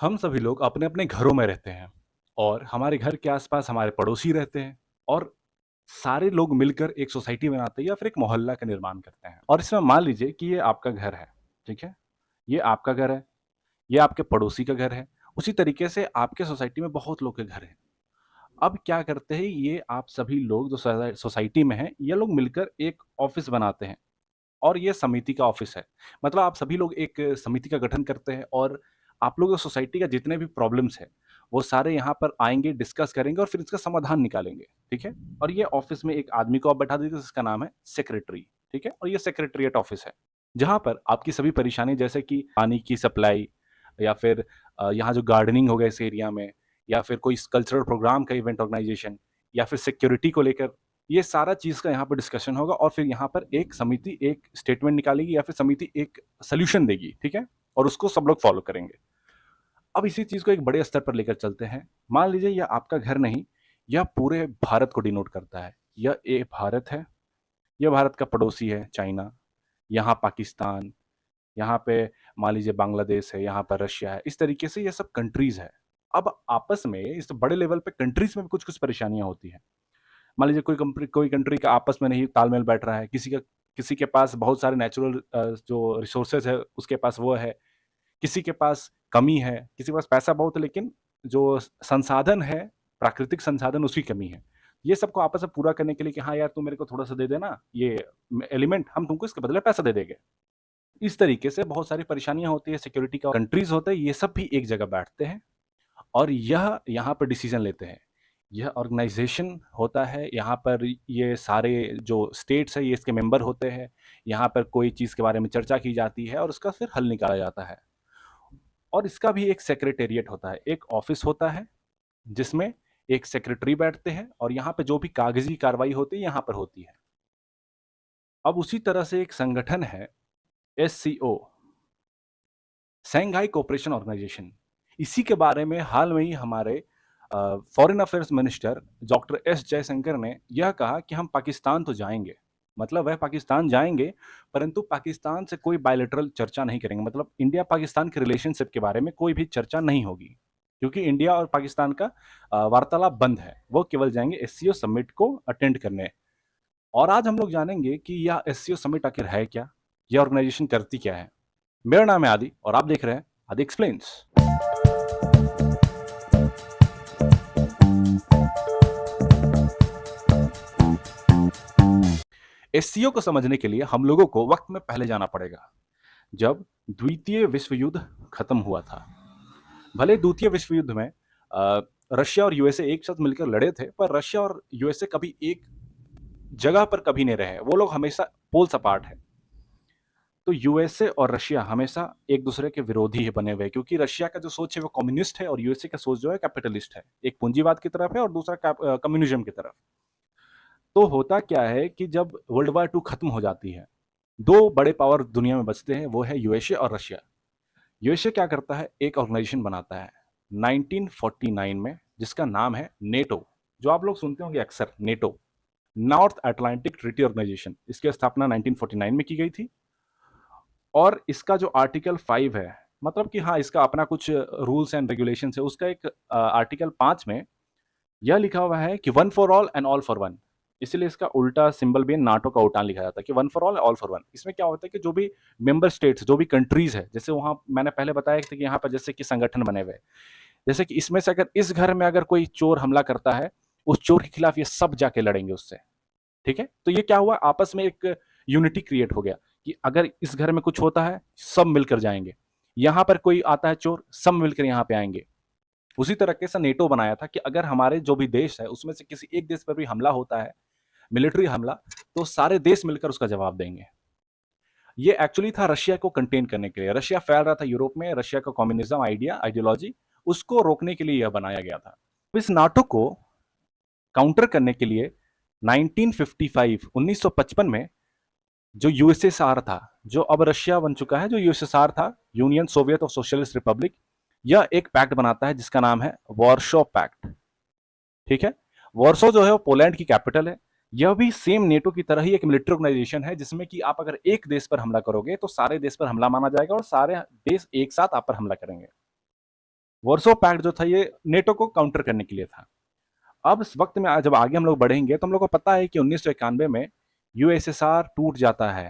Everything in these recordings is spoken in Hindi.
हम सभी लोग अपने-अपने घरों में रहते हैं और हमारे घर के आस-पास हमारे पड़ोसी रहते हैं और सारे लोग मिलकर एक सोसाइटी बनाते हैं या फिर एक मोहल्ला का निर्माण करते हैं। और इसमें मान लीजिए कि ये आपका घर है, ठीक है? ये आपका घर है, ये आपके पड़ोसी का घर है, उसी तरीके से आपके सोसाइटी में बहुत लोग के घर हैं। अब क्या करते हैं, ये आप सभी लोग जो सोसाइटी में हैं, ये लोग मिलकर एक ऑफ़िस बनाते हैं। और ये समिति का ऑफिस है। मतलब आप सभी लोग एक समिति का गठन करते हैं और आप लोग सोसाइटी का जितने भी प्रॉब्लम्स हैं, वो सारे यहाँ पर आएँगे, डिस्कस करेंगे और फिर इसका समाधान निकालेंगे, ठीक है? और ये ऑफिस में एक आदमी को आप बैठा दीजिए जिसका नाम है सेक्रेटरी, ठीक है? और ये सेक्रेटेरिएट ऑफिस है, जहाँ पर आपकी सभी परेशानी जैसे कि पानी की सप्लाई या फिर यहाँ जो गार्डनिंग हो गया इस एरिया में या फिर कोई कल्चरल प्रोग्राम का इवेंट ऑर्गेनाइज़ेशन या फिर सिक्योरिटी को लेकर ये सारा चीज़ का यहाँ पर डिस्कशन होगा और फिर यहाँ पर एक समिति एक स्टेटमेंट निकालेगी या फिर समिति एक सॉल्यूशन देगी, ठीक है? और उसको सब लोग फॉलो करेंगे। अब इसी चीज़ को एक बड़े स्तर पर लेकर चलते हैं। मान लीजिए यह आपका घर नहीं, यह पूरे भारत को डिनोट करता है। यह भारत है, यह भारत का पड़ोसी है चाइना, यहाँ पाकिस्तान, यहाँ पे मान लीजिए बांग्लादेश है, यहाँ पर रशिया है। इस तरीके से ये सब कंट्रीज़ हैं। अब आपस में इस बड़े लेवल पे कंट्रीज़ में भी कुछ-कुछ परेशानियाँ होती हैं। मान लीजिए कोई कंट्री का आपस में नहीं तालमेल बैठ रहा है, किसी के पास बहुत सारे नेचुरल जो रिसोर्सेज़ है उसके पास वो है, किसी के पास कमी है, किसी के पास पैसा बहुत है लेकिन जो संसाधन है, प्राकृतिक संसाधन उसकी कमी है। ये सबको आपस में पूरा करने के लिए कि हाँ यार, तुम मेरे को थोड़ा-सा दे देना, ये एलिमेंट हम तुमको इसके बदले पैसा दे देंगे। इस तरीके से बहुत सारी परेशानियाँ होती है, सिक्योरिटी का कंट्रीज़ होते हैं, ये सब भी एक जगह बैठते हैं और यह यहाँ पर डिसीज़न लेते हैं। यह ऑर्गेनाइज़ेशन होता है, यहाँ पर ये सारे जो स्टेट्स हैं, ये इसके मेंबर होते हैं। यहाँ पर कोई चीज़ के बारे में चर्चा की जाती है और उसका फिर हल निकाला जाता है। और इसका भी एक सेक्रेटेरिएट होता है, एक ऑफ़िस होता है, जिसमें एक सेक्रेटरी बैठते हैं और यहाँ पे जो भी कागज़ी कार्रवाई होती है, यहाँ पर होती है। अब उसी तरह से एक संगठन है एससीओ, शंघाई कोऑपरेशन ऑर्गेनाइज़ेशन। इसी के बारे में हाल में ही हमारे foreign affairs minister doctor S Jaishankar ने यह कहा कि हम पाकिस्तान तो जाएँगे। मतलब वह पाकिस्तान जाएँगे, परंतु पाकिस्तान से कोई बायलैटरल चर्चा नहीं करेंगे। मतलब इंडिया-पाकिस्तान के रिलेशनशिप के बारे में कोई भी चर्चा नहीं होगी। क्योंकि इंडिया और पाकिस्तान का वार्तालाप बंद है। वो केवल जाएँगे एससीओ समिट को अटेंड करने। और आज हम लोग जानेंगे कि यह एससीओ समिट आखिर है क्या? यह ऑर्गेनाइज़ेशन करती क्या है? मेरा नाम है आदि और आप देख रहे हैं आदि एक्सप्लेन्स। एससीओ को समझने के लिए हम लोगों को वक्त में पहले जाना पड़ेगा, जब द्वितीय विश्व युद्ध खत्म हुआ था। भले द्वितीय विश्व युद्ध में रशिया और यूएसए एक साथ मिलकर लड़े थे, पर रशिया और यूएसए कभी एक जगह पर कभी नहीं रहे। वो लोग हमेशा पोल्स अपार्ट हैं। तो यूएसए और रशिया हमेशा एक दूसरे के विरोधी ही बने हुए हैं, क्योंकि रशिया का जो सोच है वो कम्युनिस्ट है और यूएसए का सोच जो है कैपिटलिस्ट है। एक पूंजीवाद की तरफ है और दूसरा कम्युनिज्म की तरफ। तो होता क्या है कि जब वर्ल्ड वार 2 खत्म हो जाती है, 2 बड़े पावर दुनिया में बचते हैं, वो है यूएसए और रशिया। यूएसए क्या करता है, एक ऑर्गेनाइजेशन बनाता है 1949 में, जिसका नाम है नेटो, जो आप लोग सुनते होंगे अक्सर NATO, North Atlantic Treaty Organization. इसकी स्थापना 1949 में की गई थी और इसका जो आर्टिकल 5 है, मतलब कि हाँ, इसका अपना कुछ रूल्स एंड रेगुलेशंस है। उसका एक आर्टिकल 5 में यह लिखा हुआ है कि one for all and all for one. इसीलिए इसका उल्टा सिंबल भी नाटो का उल्टा लिखा जाता है कि one for all, all for one. इसमें क्या होता है कि जो भी मेंबर स्टेट्स, जो भी कंट्रीज़ है, जैसे वहाँ मैंने पहले बताया था कि यहाँ पर जैसे कि संगठन बने हुए हैं। जैसे कि इसमें से अगर इस घर में अगर कोई चोर हमला करता है, उस चोर के खिलाफ ये सब जाके लड़ेंगे उससे, ठीक है? तो ये क्या हुआ, आपस में एक यूनिटी क्रिएट हो गया कि अगर इस घर में कुछ होता है, सब मिलकर जाएँगे। यहाँ पर कोई आता है चोर, सब मिलकर यहाँ पे आएँगे। उसी तरीके से नेटो बनाया था कि अगर हमारे जो भी देश है, उसमें से किसी एक देश पर भी हमला होता है, मिलिट्री हमला, तो सारे देश मिलकर उसका जवाब देंगे। ये एक्चुअली था रशिया को कंटेन करने के लिए। रशिया फैल रहा था यूरोप में, रशिया का कम्युनिज़्म आइडियोलॉजी, उसको रोकने के लिए यह बनाया गया था। इस नाटो को काउंटर करने के लिए 1955 1955 में जो यूएसएसआर था, जो अब रशिया बन चुका है, जो यूएसएसआर था, union Soviet of socialist Republic, यह एक पैक्ट बनाता है जिसका नाम है वार्सो पैक्ट, ठीक है? वार्सो जो है वो पोलैंड की कैपिटल है। यह भी सेम नेटो की तरह ही एक मिलिट्री ऑर्गेनाइजेशन है, जिसमें कि आप अगर एक देश पर हमला करोगे तो सारे देश पर हमला माना जाएगा और सारे देश एक साथ आप पर हमला करेंगे। वार्सो पैक्ट जो था ये नेटो को काउंटर करने के लिए था। अब इस वक्त में जब आगे हम लोग बढ़ेंगे तो हम लोग को पता है कि 1991 में यूएसएसआर टूट जाता है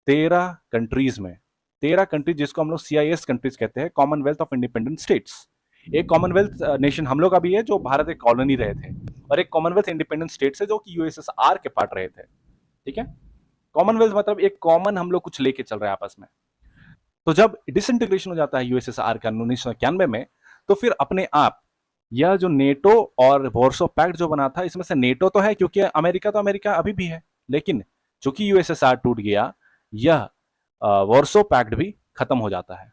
13 कंट्रीज में। 13 कंट्रीज जिसको हम लोग सीआईएस कंट्रीज कहते हैं, कॉमनवेल्थ ऑफ इंडिपेंडेंट स्टेट्स। एक कॉमनवेल्थ नेशन हम लोग का भी है जो भारत एक कॉलोनी रहे थे, और एक कॉमनवेल्थ इंडिपेंडेंट स्टेट्स है जो कि यूएसएसआर के पार्ट रहे थे। ठीक है, कॉमनवेल्थ मतलब एक कॉमन हम लोग कुछ लेके चल रहे हैं आपस में। तो जब डिसइंटीग्रेशन हो जाता है यूएसएसआर का 1991 में, तो फिर अपने आप यह जो नेटो और वार्सो पैक्ट जो बना था, इसमें से नेटो तो है क्योंकि अमेरिका तो अमेरिका अभी भी है, लेकिन चूंकि यूएसएसआर टूट गया, यह वार्सो पैक्ट भी खत्म हो जाता है।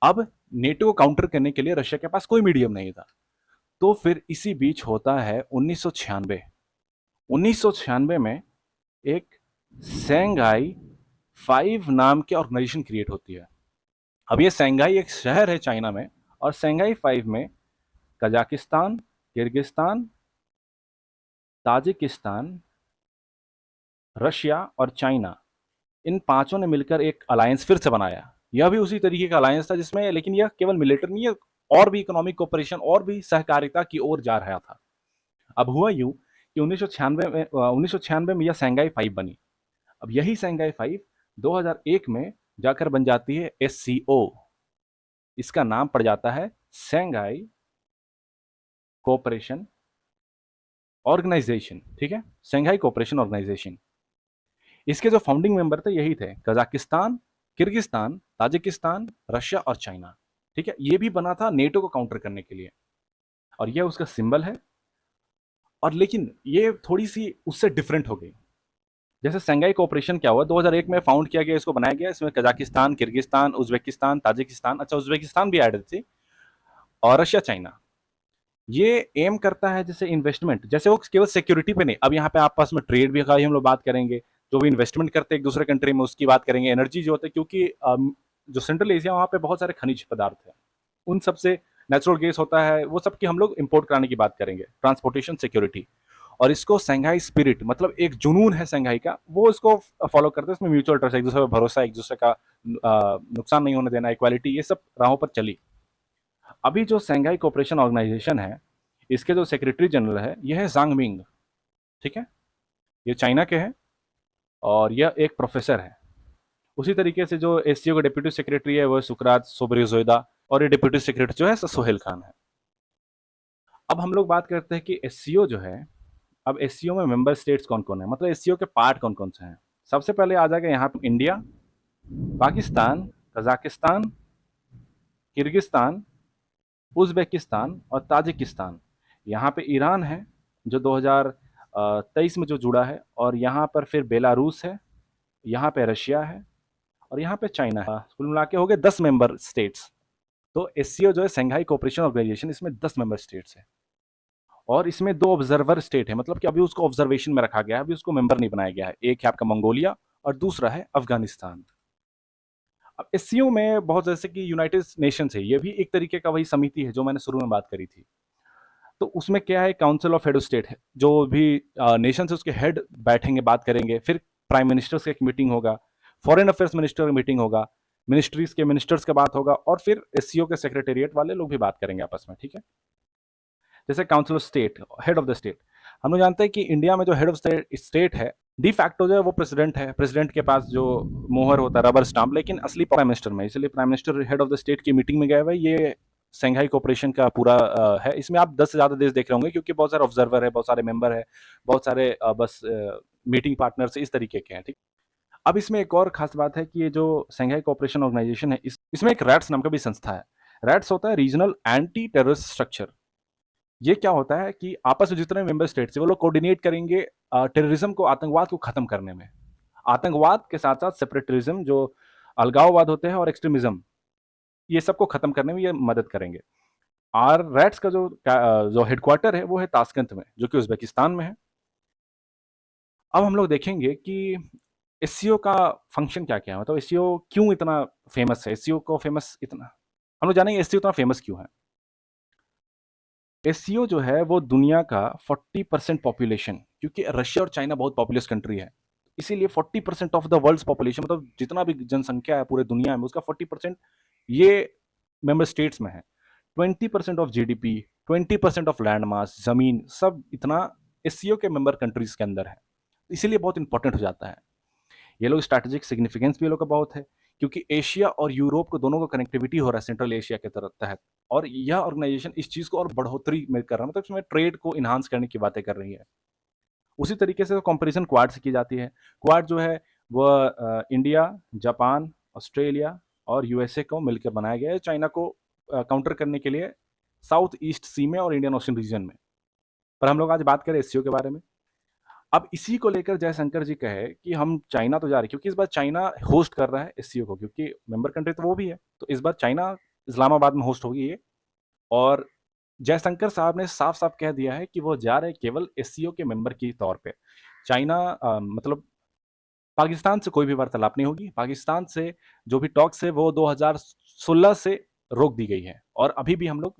अब नेटो को काउंटर करने के लिए रशिया के पास कोई मीडियम नहीं था। तो फिर इसी बीच होता है 1996। 1996 में एक शंघाई 5 नाम की ऑर्गेनाइजेशन क्रिएट होती है। अब ये शंघाई एक शहर है चाइना में, और शंघाई 5 में कजाकिस्तान, किर्गिस्तान, ताजिकिस्तान, रशिया और चाइना, इन पांचों ने मिलकर एक अलायंस फिर से बनाया। यह भी उसी तरीके का अलायंस था जिसमें, लेकिन यह केवल मिलिट्री नहीं है, और भी इकोनॉमिक कोऑपरेशन और भी सहकारिता की ओर जा रहा था। अब हुआ यूं कि 1996 में यह शंघाई 5 बनी। अब यही शंघाई 5 2001 में जाकर बन जाती है एससीओ। इसका नाम पड़ जाता है शंघाई कोऑपरेशन ऑर्गेनाइजेशन। ठीक है, शंघाई कोऑपरेशन ऑर्गेनाइजेशन। इसके जो फाउंडिंग मेंबर थे यही थे कजाकिस्तान, किर्गिस्तान, ताजिकिस्तान, रशिया और चाइना। ठीक है, ये भी बना था नेटो को काउंटर करने के लिए, और यह उसका सिंबल है। और लेकिन ये थोड़ी सी उससे डिफरेंट हो गई। जैसे शंघाई कोऑपरेशन क्या हुआ, 2001 में फाउंड किया गया, इसको बनाया गया। इसमें कजाकिस्तान, किर्गिस्तान, उज्बेकिस्तान, ताजिकिस्तान, अच्छा उज्बेकिस्तान भी एडेड थी, और रशिया, चाइना। ये एम करता है जैसे इन्वेस्टमेंट, जैसे वो केवल सिक्योरिटी पे नहीं, अब यहाँ पे आपस में ट्रेड भी का ही हम लोग बात करेंगे, जो भी इन्वेस्टमेंट करते हैं एक दूसरे कंट्री में उसकी बात करेंगे, एनर्जी जो होता है, क्योंकि जो सेंट्रल एशिया वहाँ पे बहुत सारे खनिज पदार्थ है, उन सबसे नेचुरल गैस होता है, वो सब की हम लोग इंपोर्ट कराने की बात करेंगे, ट्रांसपोर्टेशन सिक्योरिटी। और इसको शंघाई स्पिरिट, मतलब एक जुनून है शंघाई का, वो इसको फॉलो करते हैं। इसमें म्यूचुअल ट्रस्ट, एक दूसरे पर भरोसा, एक दूसरे का नुकसान नहीं होने देना, इक्वालिटी, ये सब राहों पर चली। अभी जो शंघाई कोऑपरेशन ऑर्गेनाइजेशन है, इसके जो सेक्रेटरी जनरल है यह है जांग मिंग। ठीक है, ये चाइना के हैं, और यह एक प्रोफेसर है। उसी तरीके से जो एससीओ का डिप्यूटी सेक्रेटरी है वो है सुकरात सोबरियोजोइदा, और ये डिप्यूटी सेक्रेटरी जो है सोहेल खान है। अब हम लोग बात करते हैं कि एससीओ जो है, अब एससीओ में मेंबर स्टेट्स कौन कौन है, मतलब एससीओ के पार्ट कौन कौन से हैं। सबसे पहले आ जाएगा यहाँ पे India, Pakistan, Kazakhstan, Kyrgyzstan, Uzbekistan और ताजिकिस्तान। यहाँ पे ईरान है जो 2023 में जो जुड़ा है, और यहाँ पर फिर बेलारूस है, यहाँ पे रशिया है, और यहाँ पे चाइना है। कुल मिला के हो गए 10 मेंबर स्टेट्स। तो एससीओ जो है शंघाई कोऑपरेशन ऑर्गेनाइजेशन, इसमें 10 मेंबर स्टेट्स है, और इसमें 2 ऑब्जर्वर स्टेट है, मतलब कि अभी उसको ऑब्जर्वेशन में रखा गया है, अभी उसको मेंबर नहीं बनाया गया है। एक है आपका मंगोलिया, और दूसरा है अफगानिस्तान। अब एससीओ में बहुत, जैसे कि यूनाइटेड नेशंस है, ये भी एक तरीके का वही समिति है जो मैंने शुरू में बात करी थी। तो उसमें क्या है, council of head of state है, जो भी नेशन है उसके हेड बैठेंगे, बात करेंगे, फिर प्राइम मिनिस्टर्स का एक मीटिंग होगा, फॉरेन अफेयर्स मिनिस्टर का मीटिंग होगा, मिनिस्ट्रीज के मिनिस्टर्स का बात होगा, और फिर एससीओ के सेक्रेटेरिएट वाले लोग भी बात करेंगे आपस में। ठीक है, जैसे council of state, head of the state, हम लोग जानते हैं कि इंडिया में जो हेड ऑफ स्टेट है, डी फैक्टो जो है वो प्रेसिडेंट है, प्रेसिडेंट के पास जो मोहर होता है, रबर स्टाम्प, लेकिन असली प्राइम मिनिस्टर में, इसलिए prime minister head of the state की मीटिंग में गए हुए। ये शंघाई कोऑपरेशन का पूरा है। इसमें आप 10 से ज़्यादा देश देख रहे होंगे, क्योंकि बहुत सारे ऑब्जर्वर है, बहुत सारे मेंबर है, बहुत सारे बस मीटिंग पार्टनर्स इस तरीके के हैं। ठीक, अब इसमें एक और खास बात है कि ये जो शंघाई कोऑपरेशन ऑर्गेनाइजेशन है, इसमें एक रैट्स नाम का भी संस्था है। रैट्स होता है रीजनल एंटी टेररिस्ट स्ट्रक्चर। ये क्या होता है कि आपस में जितने मेंबर स्टेट्स है वो लोग कोऑर्डिनेट करेंगे टेररिज्म को, आतंकवाद को खत्म करने में। आतंकवाद के साथ साथ सेपरेटरिज्म, जो अलगाववाद होते हैं, और एक्सट्रीमिज्म, ये सबको खत्म करने में ये मदद करेंगे। और रैट्स का जो हेडक्वार्टर है वो है ताशकंद में, जो कि उज्बेकिस्तान में है। अब हम लोग देखेंगे कि एससीओ का फंक्शन क्या क्या है, मतलब एससीओ क्यों इतना फेमस है, एससीओ को फेमस इतना, हम लोग जानेंगे एससीओ इतना फेमस क्यों है। एससीओ जो है वो दुनिया का 40% पॉपुलेशन, क्योंकि रशिया और चाइना बहुत पॉपुलस कंट्री है, इसीलिए 40% ऑफ द वर्ल्ड्स पॉपुलेशन, मतलब जितना भी जनसंख्या है पूरे दुनिया में, उसका 40% ये मेंबर स्टेट्स में है। 20% of GDP, 20% of land mass, ज़मीन, सब इतना एससीओ के मेंबर कंट्रीज़ के अंदर है। इसीलिए बहुत इंपॉर्टेंट हो जाता है। ये लोग स्ट्रैटेजिक सिग्निफिकेंस भी ये लोग का बहुत है, क्योंकि एशिया और यूरोप को दोनों का कनेक्टिविटी हो रहा है सेंट्रल एशिया के तहत, और यह ऑर्गेनाइजेशन इस चीज़ को और बढ़ोतरी में कर रहा है, मतलब इसमें ट्रेड को इन्हांस करने की बातें कर रही है। उसी तरीके से कंपैरिजन क्वाड से की जाती है। क्वाड जो है वह इंडिया, जापान, ऑस्ट्रेलिया और यूएसए को मिलकर बनाया गया है चाइना को काउंटर करने के लिए साउथ ईस्ट सी में और इंडियन ओशन रीजन में। पर हम लोग आज बात करें एससीओ के बारे में। अब इसी को लेकर जयशंकर जी कहे कि हम चाइना तो जा रहे हैं, क्योंकि इस बार चाइना होस्ट कर रहा है एससीओ को, क्योंकि मेंबर कंट्री तो वो भी है, तो इस बार चाइना इस्लामाबाद में होस्ट होगी ये। और जयशंकर साहब ने साफ-साफ कह दिया है कि वो जा रहे हैं केवल एससीओ के मेंबर के तौर पे। चाइना मतलब पाकिस्तान से कोई भी वार्तालाप नहीं होगी। पाकिस्तान से जो भी टॉक्स है वो 2016 से रोक दी गई है, और अभी भी हम लोग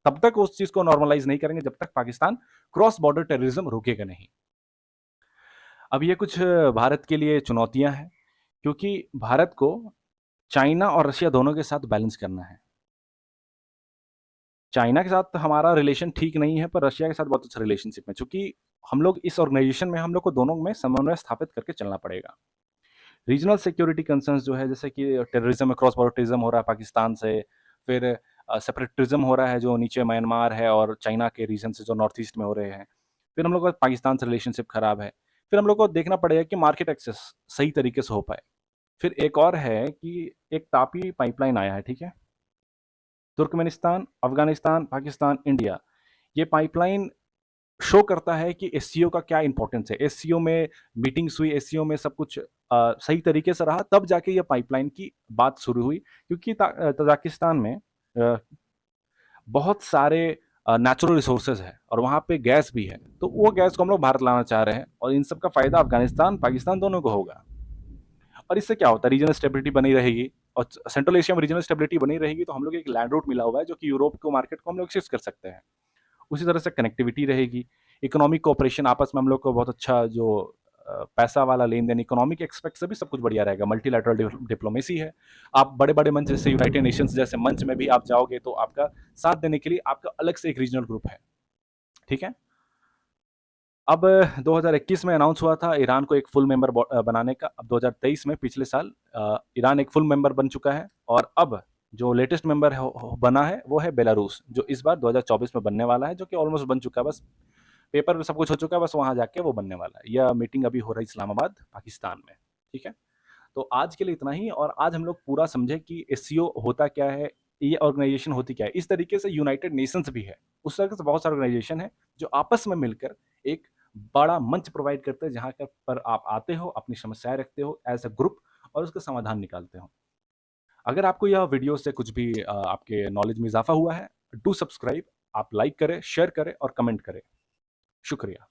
तब तक उस चीज़ को नॉर्मलाइज़ नहीं करेंगे जब तक पाकिस्तान क्रॉस बॉर्डर टेररिज्म रोकेगा नहीं। अब ये कुछ भारत के लिए चुनौतियाँ हैं, क्योंकि भारत को चाइना और रशिया दोनों के साथ बैलेंस करना है। चाइना के साथ हमारा रिलेशन ठीक नहीं है, पर रशिया के साथ बहुत अच्छा रिलेशनशिप है, चूँकि हम लोग इस ऑर्गेनाइजेशन में हम लोग को दोनों में समन्वय स्थापित करके चलना पड़ेगा। रीजनल सिक्योरिटी कंसर्न्स जो है, जैसे कि टेररिज्म, क्रॉस बॉर्डर टेररिज्म हो रहा है पाकिस्तान से, फिर सेपरेटिज्म हो रहा है जो नीचे म्यांमार है और चाइना के रीजन से जो नॉर्थ ईस्ट में हो रहे हैं। फिर हम लोग का पाकिस्तान से रिलेशनशिप खराब है। फिर हम लोग को देखना पड़ेगा कि मार्केट एक्सेस सही तरीके से हो पाए। फिर एक और है कि एक तापी पाइपलाइन आया है, ठीक है? तुर्कमेनिस्तान, अफ़गानिस्तान, पाकिस्तान, इंडिया, ये पाइपलाइन शो करता है कि एससीओ का क्या इम्पोर्टेंस है। एससीओ में मीटिंग्स हुई, एससीओ में सब कुछ सही तरीके से रहा, तब जाके ये पाइपलाइन की बात शुरू हुई, क्योंकि तजाकिस्तान में बहुत सारे नेचुरल रिसोर्सेज है और वहाँ पे गैस भी है, तो वो गैस को हम लोग भारत लाना चाह रहे हैं, और इन सब का फ़ायदा अफ़गानिस्तान, पाकिस्तान दोनों को होगा। और इससे क्या होता है, रीजनल स्टेबिलिटी बनी रहेगी, और सेंट्रल एशिया में रीजनल स्टेबिलिटी बनी रहेगी, तो हम लोग एक लैंड रूट मिला हुआ है जो कि यूरोप को मार्केट को हम लोग एक्सेस कर सकते हैं। उसी तरह से कनेक्टिविटी रहेगी, इकोनॉमिक कोऑपरेशन आपस में हम लोग को बहुत अच्छा जो पैसा वाला लेन-देन, इकोनॉमिक एस्पेक्ट से भी सब कुछ बढ़िया रहेगा, मल्टीलैटरल डिप्लोमेसी है। आप बड़े-बड़े मंच जैसे यूनाइटेड नेशंस जैसे मंच में भी आप जाओगे तो आपका साथ देने के लिए आपका अलग से एक रीजनल ग्रुप है, ठीक है? अब 2021 में अनाउंस हुआ था ईरान को एक फुल मेंबर बनाने का। अब 2023 में पिछले साल ईरान एक फुल मेंबर बन चुका है, और अब जो लेटेस्ट मेंबर बना है वो है बेलारूस, जो इस बार 2024 में बनने वाला है, जो कि ऑलमोस्ट बन चुका है, बस पेपर में सब कुछ हो चुका है, बस वहाँ जाके वो बनने वाला है। यह मीटिंग अभी हो रही है इस्लामाबाद, पाकिस्तान में, ठीक है? तो आज के लिए इतना ही, और आज हम लोग पूरा समझे कि एससीओ होता क्या है, ये ऑर्गेनाइजेशन होती क्या है। इस तरीके से यूनाइटेड नेशंस भी है, उस तरह से बहुत सारे ऑर्गेनाइजेशन है जो आपस में मिलकर एक बड़ा मंच प्रोवाइड करते हैं, जहाँ पर आप आते हो, अपनी समस्याएं रखते हो एज अ ग्रुप, और उसका समाधान निकालते हो। अगर आपको यह वीडियो से कुछ भी आपके नॉलेज में इजाफा हुआ है, डू सब्सक्राइब, आप लाइक करें, शेयर करें और कमेंट करें। शुक्रिया।